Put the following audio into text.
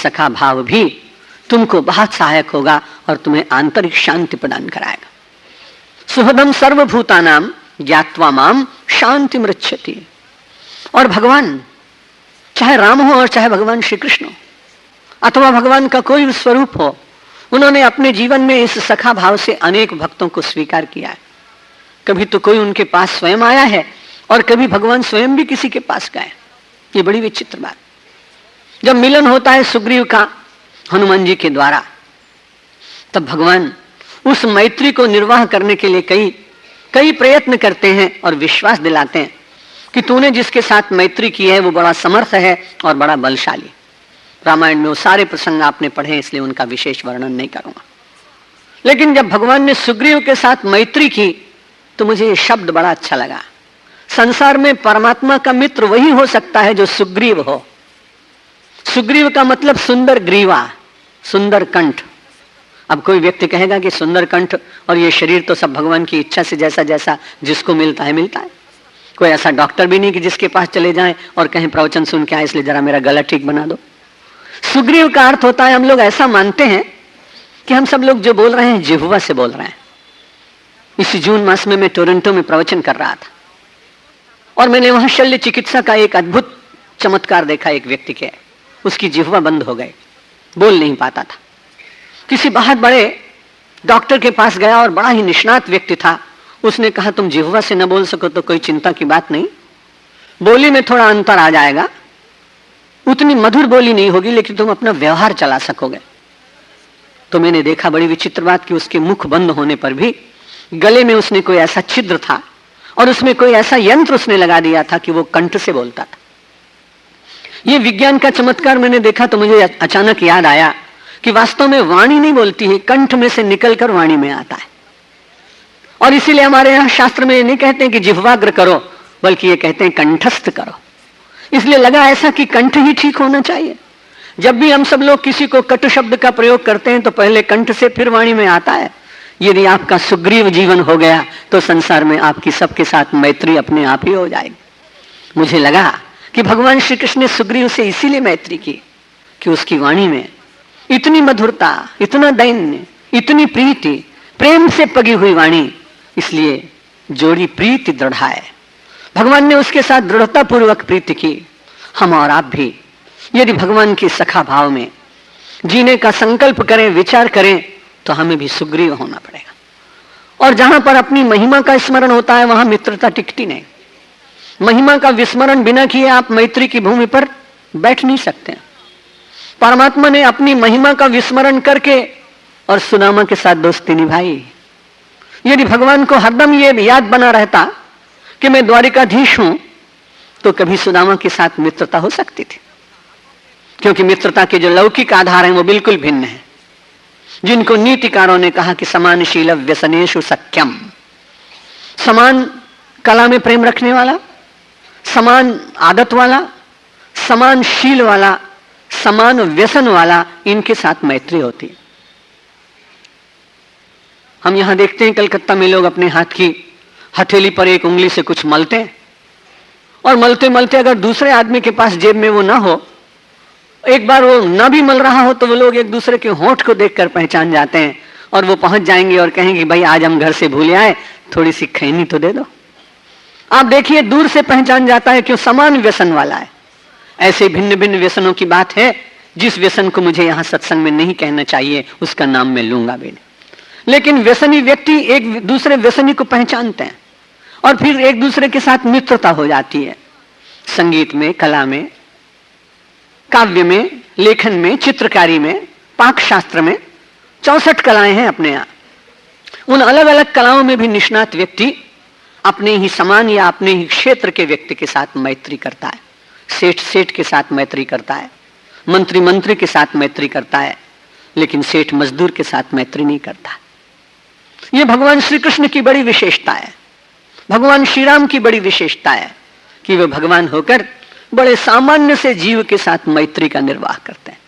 सखा भाव भी तुमको बहुत सहायक होगा और तुम्हें आंतरिक शांति प्रदान कराएगा। सुहृदम सर्वभूतानाम ज्ञात्वा माम शांति मृच्छति। और भगवान, चाहे राम हो और चाहे भगवान श्री कृष्ण हो अथवा भगवान का कोई स्वरूप हो, उन्होंने अपने जीवन में इस सखा भाव से अनेक भक्तों को स्वीकार किया है। कभी तो कोई उनके पास स्वयं आया है और कभी भगवान स्वयं भी किसी के पास गए। ये बड़ी विचित्र बात। जब मिलन होता है सुग्रीव का हनुमान जी के द्वारा, तब भगवान उस मैत्री को निर्वाह करने के लिए कई प्रयत्न करते हैं और विश्वास दिलाते हैं कि तूने जिसके साथ मैत्री की है वो बड़ा समर्थ है और बड़ा बलशाली। रामायण में वो सारे प्रसंग आपने पढ़े, इसलिए उनका विशेष वर्णन नहीं करूंगा। लेकिन जब भगवान ने सुग्रीव के साथ मैत्री की तो मुझे ये शब्द बड़ा अच्छा लगा। संसार में परमात्मा का मित्र वही हो सकता है जो सुग्रीव हो। सुग्रीव का मतलब सुंदर ग्रीवा, सुंदर कंठ। अब कोई व्यक्ति कहेगा कि सुंदर कंठ और ये शरीर तो सब भगवान की इच्छा से जैसा जैसा जिसको मिलता है मिलता है। कोई ऐसा डॉक्टर भी नहीं कि जिसके पास चले जाएं और कहें प्रवचन सुन के आए इसलिए जरा मेरा गला ठीक बना दो। सुग्रीव का अर्थ होता है, हम लोग ऐसा मानते हैं कि हम सब लोग जो बोल रहे हैं जिह्वा से बोल रहे हैं। इसी जून मास में मैं टोरंटो में प्रवचन कर रहा था और मैंने वहां शल्य चिकित्सा का एक अद्भुत चमत्कार देखा। एक व्यक्ति के उसकी जिह्वा बंद हो गई, बोल नहीं पाता था। किसी बहुत बड़े डॉक्टर के पास गया और बड़ा ही निष्णात व्यक्ति था। उसने कहा तुम जिह्वा से न बोल सको तो कोई चिंता की बात नहीं, बोली में थोड़ा अंतर आ जाएगा, उतनी मधुर बोली नहीं होगी लेकिन तुम अपना व्यवहार चला सकोगे। तो मैंने देखा बड़ी विचित्र बात कि उसके मुख बंद होने पर भी गले में उसने कोई ऐसा छिद्र था और उसमें कोई ऐसा यंत्र उसने लगा दिया था कि वो कंठ से बोलता था। ये विज्ञान का चमत्कार मैंने देखा तो मुझे अचानक याद आया कि वास्तव में वाणी नहीं बोलती है, कंठ में से निकलकर वाणी में आता है। और इसीलिए हमारे यहाँ शास्त्र में ये नहीं कहते हैं कि जिह्वाग्र करो, बल्कि ये कहते हैं कंठस्थ करो। इसलिए लगा ऐसा कि कंठ ही ठीक होना चाहिए। जब भी हम सब लोग किसी को कटु शब्द का प्रयोग करते हैं तो पहले कंठ से फिर वाणी में आता है। यदि आपका सुग्रीव जीवन हो गया तो संसार में आपकी सबके साथ मैत्री अपने आप ही हो जाएगी। मुझे लगा कि भगवान श्री कृष्ण ने सुग्रीव से इसीलिए मैत्री की कि उसकी वाणी में इतनी मधुरता, इतना दैन्य, इतनी प्रीति, प्रेम से पगी हुई वाणी, इसलिए जोड़ी प्रीति दृढ़ाए। भगवान ने उसके साथ दृढ़ता पूर्वक प्रीति की। हम और आप भी यदि भगवान की सखा भाव में जीने का संकल्प करें, विचार करें, तो हमें भी सुग्रीव होना पड़ेगा। और जहां पर अपनी महिमा का स्मरण होता है वहां मित्रता टिकती नहीं। महिमा का विस्मरण बिना किए आप मैत्री की भूमि पर बैठ नहीं सकते। परमात्मा ने अपनी महिमा का विस्मरण करके और सुदामा के साथ दोस्ती निभाई। यदि भगवान को हरदम ये याद बना रहता कि मैं द्वारिकाधीश हूं, तो कभी सुदामा के साथ मित्रता हो सकती थी। क्योंकि मित्रता के जो लौकिक आधार हैं वो बिल्कुल भिन्न है, जिनको नीतिकारों ने कहा कि समानशील व्यसनेषु सख्यम। समान कला में प्रेम रखने वाला, समान आदत वाला, समान शील वाला, समान व्यसन वाला, इनके साथ मैत्री होती है। हम यहां देखते हैं कलकत्ता में लोग अपने हाथ की हथेली पर एक उंगली से कुछ मलते हैं और मलते मलते अगर दूसरे आदमी के पास जेब में वो ना हो, एक बार वो ना भी मल रहा हो, तो वो लोग एक दूसरे के होंठ को देखकर पहचान जाते हैं और वो पहुंच जाएंगे और कहेंगे भाई आज हम घर से भूले आए, थोड़ी सी खैनी तो दे दो। आप देखिए दूर से पहचान जाता है क्यों, समान व्यसन वाला है। ऐसे भिन्न भिन्न व्यसनों की बात है। जिस व्यसन को मुझे यहां सत्संग में नहीं कहना चाहिए उसका नाम मैं लूंगा भी नहीं, लेकिन व्यसनी व्यक्ति एक दूसरे व्यसनी को पहचानते हैं और फिर एक दूसरे के साथ मित्रता हो जाती है। संगीत में, कला में, काव्य में, लेखन में, चित्रकारी में, पाक शास्त्र में 64 कलाएं हैं अपने यहाँ। उन अलग अलग कलाओं में भी निष्णात व्यक्ति अपने ही समान या अपने ही क्षेत्र के व्यक्ति के साथ मैत्री करता है। सेठ सेठ के साथ मैत्री करता है, मंत्री मंत्री के साथ मैत्री करता है, लेकिन सेठ मजदूर के साथ मैत्री नहीं करता। यह भगवान श्री कृष्ण की बड़ी विशेषता है, भगवान श्री राम की बड़ी विशेषता है कि वे भगवान होकर बड़े सामान्य से जीव के साथ मैत्री का निर्वाह करते हैं।